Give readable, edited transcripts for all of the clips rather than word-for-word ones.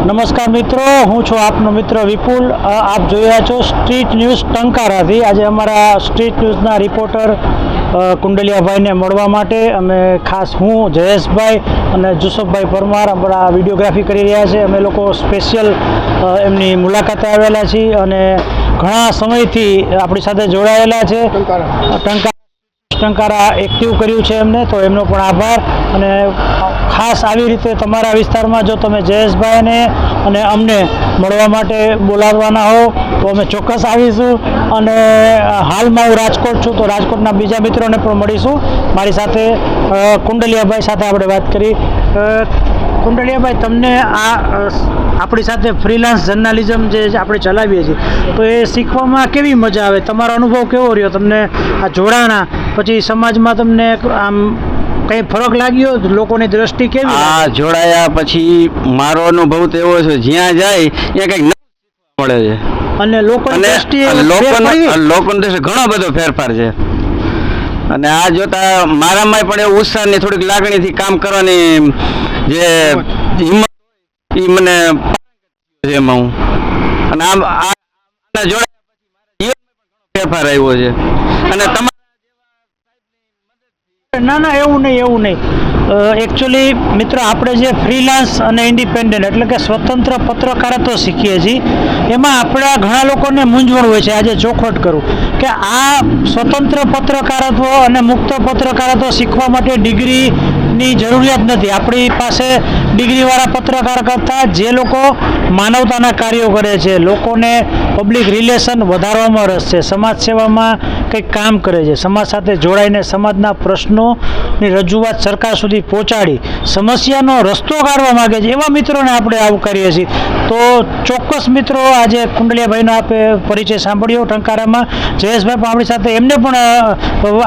નમસ્કાર મિત્રો, હું છું આપનો મિત્ર વિપુલ. આપ જોઈ રહ્યા છો સ્ટ્રીટ ન્યૂઝ ટંકારાથી. આજે અમારા સ્ટ્રીટ ન્યૂઝના રિપોર્ટર કુંડલિયાભાઈને મળવા માટે અમે ખાસ હું જયેશભાઈ અને જુસફભાઈ પરમાર આપણા વિડીયોગ્રાફી કરી રહ્યા છે. અમે લોકો સ્પેશિયલ એમની મુલાકાતે આવેલા છીએ અને ઘણા સમયથી આપણી સાથે જોડાયેલા છે. ટંકારા એક્ટિવ કર્યું છે એમને, તો એમનો પણ આભાર. અને ખાસ આવી રીતે તમારા વિસ્તારમાં જો તમે જયેશભાઈને અને અમને મળવા માટે બોલાવવાના હો તો અમે ચોક્કસ આવીશું. અને હાલમાં હું રાજકોટ છું, તો રાજકોટના બીજા મિત્રોને પણ મળીશું. મારી સાથે કુંડલિયાભાઈ સાથે આપણે વાત કરી. કુંડલિયાભાઈ, તમને આપણી સાથે ફ્રીલાન્સ જર્નાલિઝમ જે આપણે ચલાવીએ છીએ, તો એ શીખવામાં કેવી મજા આવે? તમારો અનુભવ કેવો રહ્યો? તમને આ જોડાણા પછી સમાજમાં તમને આમ કઈ ફરક લાગ્યો? લોકોની દ્રષ્ટિ કેવી? જોડાયા પછી મારો અનુભવ તો એવો છે, જ્યાં જાય ત્યાં કંઈક નવું શીખવા મળે છે. અને લોકોની દ્રષ્ટિએ ઘણો બધો ફેરફાર છે. અને આ જોતા મારામાં પણ એવું ઉત્સાહની થોડીક લાગણીથી કામ કરવાની જે હિંમત એ મને છે એમાં હું. અને આમ જોડાયા પછી ફેરફાર આવ્યો છે. અને ના એવું નહીં. એકચ્યુઅલી મિત્રો, આપણે જે ફ્રીલાન્સ અને ઇન્ડિપેન્ડન્ટ એટલે કે સ્વતંત્ર પત્રકારત્વ શીખીએ છીએ, એમાં આપણા ઘણા લોકોને મૂંઝવણ હોય છે. આજે ચોખવટ કરું કે આ સ્વતંત્ર પત્રકારત્વ અને મુક્ત પત્રકારત્વ શીખવા માટે ડિગ્રીની જરૂરિયાત નથી. આપણી પાસે ડિગ્રીવાળા પત્રકાર કરતાં જે લોકો માનવતાના કાર્યો કરે છે, લોકોને પબ્લિક રિલેશન વધારવામાં રસ છે, સમાજ સેવામાં કંઈક કામ કરે છે, સમાજ સાથે જોડાઈને સમાજના પ્રશ્નોની રજૂઆત સરકાર સુધી પહોંચાડી સમસ્યાનો રસ્તો કાઢવા માગે છે, એવા મિત્રોને આપણે આવકારીએ છીએ. તો ચોક્કસ મિત્રો, આજે કુંડલિયાભાઈનો આપે પરિચય સાંભળ્યો ટંકારામાં. જયેશભાઈ પણ આપણી સાથે, એમને પણ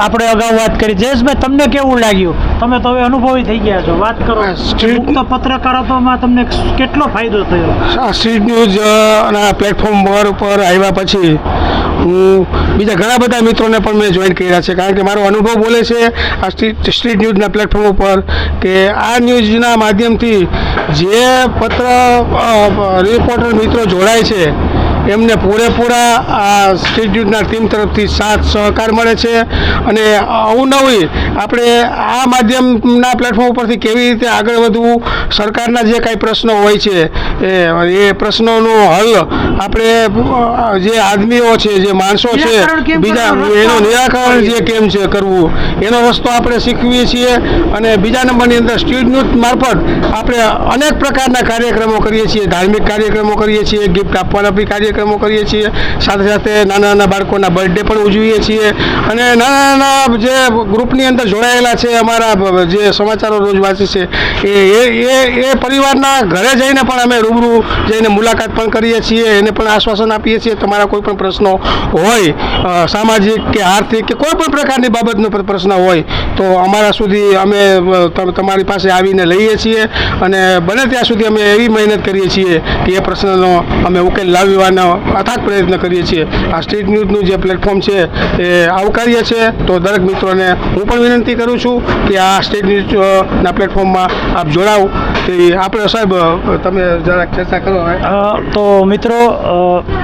આપણે અગાઉ વાત કરી. જયેશભાઈ, તમને કેવું લાગ્યું? તમે તો હવે અનુભવી થઈ ગયા છો, વાત કરો. મુક્ત પત્રકારત્વમાં તમને કેટલો ફાયદો થયો? સ્ટ્રીટ ન્યૂઝ પ્લેટફોર્મ ઉપર આવ્યા પછી હું બીજા ઘણા બધા મિત્રોને પણ મેં જોઈન કર્યા છે, કારણ કે મારો અનુભવ બોલે છે આ સ્ટ્રીટ ન્યૂઝના પ્લેટફોર્મ ઉપર કે આ ન્યૂઝના માધ્યમથી જે રિપોર્ટર મિત્રો જોડાય છે એમને પૂરેપૂરા આ સ્ટ્રીટ ન્યૂઝના ટીમ તરફથી સાથ સહકાર મળે છે. અને અવનવી આપણે આ માધ્યમના પ્લેટફોર્મ ઉપરથી કેવી રીતે આગળ વધવું, સરકારના જે કાંઈ પ્રશ્નો હોય છે એ પ્રશ્નોનું હલ આપણે જે આદમીઓ છે, જે માણસો છે, બીજા એનું નિરાકરણ જે કેમ છે કરવું, એનો રસ્તો આપણે શીખવીએ છીએ. અને બીજા નંબરની અંદર સ્ટ્રીટ ન્યૂઝ મારફત આપણે અનેક પ્રકારના કાર્યક્રમો કરીએ છીએ, ધાર્મિક કાર્યક્રમો કરીએ છીએ, ગિફ્ટ આપવાના બી કાર્યક્રમો કરીએ છીએ, સાથે સાથે નાના બાળકોના બર્થડે પણ ઉજવીએ છીએ. અને નાના જે ગ્રુપની અંદર જોડાયેલા છે, અમારા જે સમાચારો રોજ વાંચે છે, એ પરિવારના ઘરે જઈને પણ અમે રૂબરૂ જઈને મુલાકાત પણ કરીએ છીએ, એને પણ આશ્વાસન આપીએ છીએ. તમારા કોઈ પણ પ્રશ્નો હોય, સામાજિક કે આર્થિક કે કોઈ પણ પ્રકારની બાબતનો પ્રશ્ન હોય, તો અમારા સુધી અમે તમારી પાસે આવીને લઈએ છીએ. અને બને ત્યાં સુધી અમે એવી મહેનત કરીએ છીએ કે એ પ્રશ્નનો અમે ઉકેલ લાવવાનો અથાગ પ્રયત્ન કરીએ છીએ. આ સ્ટ્રીટ ન્યૂઝનું જે પ્લેટફોર્મ છે એ આવકાર્ય છે. તો દરેક મિત્રોને હું પણ વિનંતી કરું છું કે આ સ્ટ્રીટ ન્યૂઝના પ્લેટફોર્મમાં આપ જોડાવ. તે આપણે સાહેબ તમે જરાક ચર્ચા કરો. તો મિત્રો,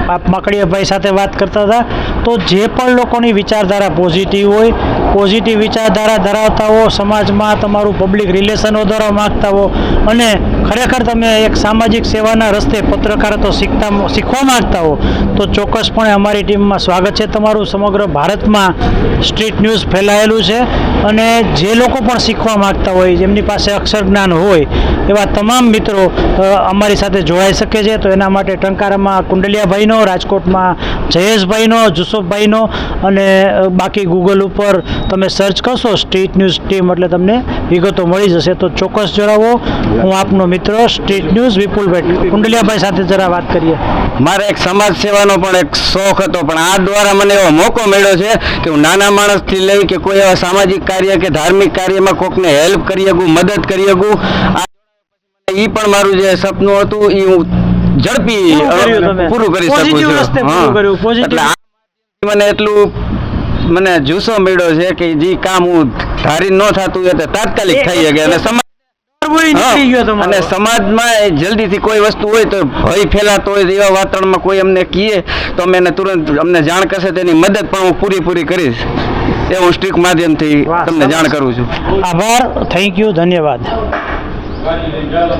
આપ માકડીયાભાઈ સાથે વાત કરતા હતા. તો જે પણ લોકોની વિચારધારા પોઝિટિવ હોય, પોઝિટિવ વિચારધારા ધરાવતા હો, સમાજમાં તમારું પબ્લિક રિલેશન વધારવા માગતા હો, અને ખરેખર તમે એક સામાજિક સેવાના રસ્તે પત્રકારત્વ શીખવા માગતા હો, તો ચોક્કસપણે અમારી ટીમમાં સ્વાગત છે તમારું. સમગ્ર ભારતમાં સ્ટ્રીટ ન્યૂઝ ફેલાયેલું છે, અને જે લોકો પણ શીખવા માગતા હોય, જેમની પાસે અક્ષર જ્ઞાન હોય, એવા તમામ મિત્રો અમારી સાથે જોડાઈ શકે છે. તો એના માટે ટંકારામાં કુંડલિયાભાઈનો, રાજકોટમાં જયેશભાઈનો, જુસફભાઈનો, અને બાકી ગૂગલ ઉપર તમે સર્ચ કરશો સ્ટ્રીટ ન્યૂઝ ટીમ એટલે તમને વિગતો મળી જશે. તો ચોક્કસ જણાવો. હું આપનો મિત્ર સ્ટ્રીટ ન્યૂઝ વિપુલભાઈ. કુંડલિયાભાઈ સાથે જરા વાત કરીએ. મારે એક સમાજ સેવાનો પણ એક શોખ હતો, પણ આ દ્વારા મને એવો મોકો મળ્યો છે કે હું નાના માણસથી લઈ કે કોઈ એવા સામાજિક કાર્ય કે ધાર્મિક કાર્યમાં કોઈકને હેલ્પ કરી શકું, મદદ કરી શકું. એ પણ મારું જે સપનું હતું એ હું ઝડપી પૂરું કરી શકું છું. મને એટલું મને જુસ્સો મળ્યો છે કે જે કામ હું ધારી ન થતું એ તાત્કાલિક થઈ શકે. અને કોઈ નીકળી ગયો તમારો. અને સમાજમાં જલ્દીથી કોઈ વસ્તુ હોય તો ભય ફેલાતો હોય તો એવા વાતાવરણમાં કોઈ અમને કહે તો અમે એને તુરંત અમને જાણ કરશે તેની મદદ પણ હું પૂરી કરીશ એ હું સ્ટ્રીક માધ્યમથી વાહ, તમને જાણ સરસ. કરું છું. આભાર, થેન્ક યુ, ધન્યવાદ.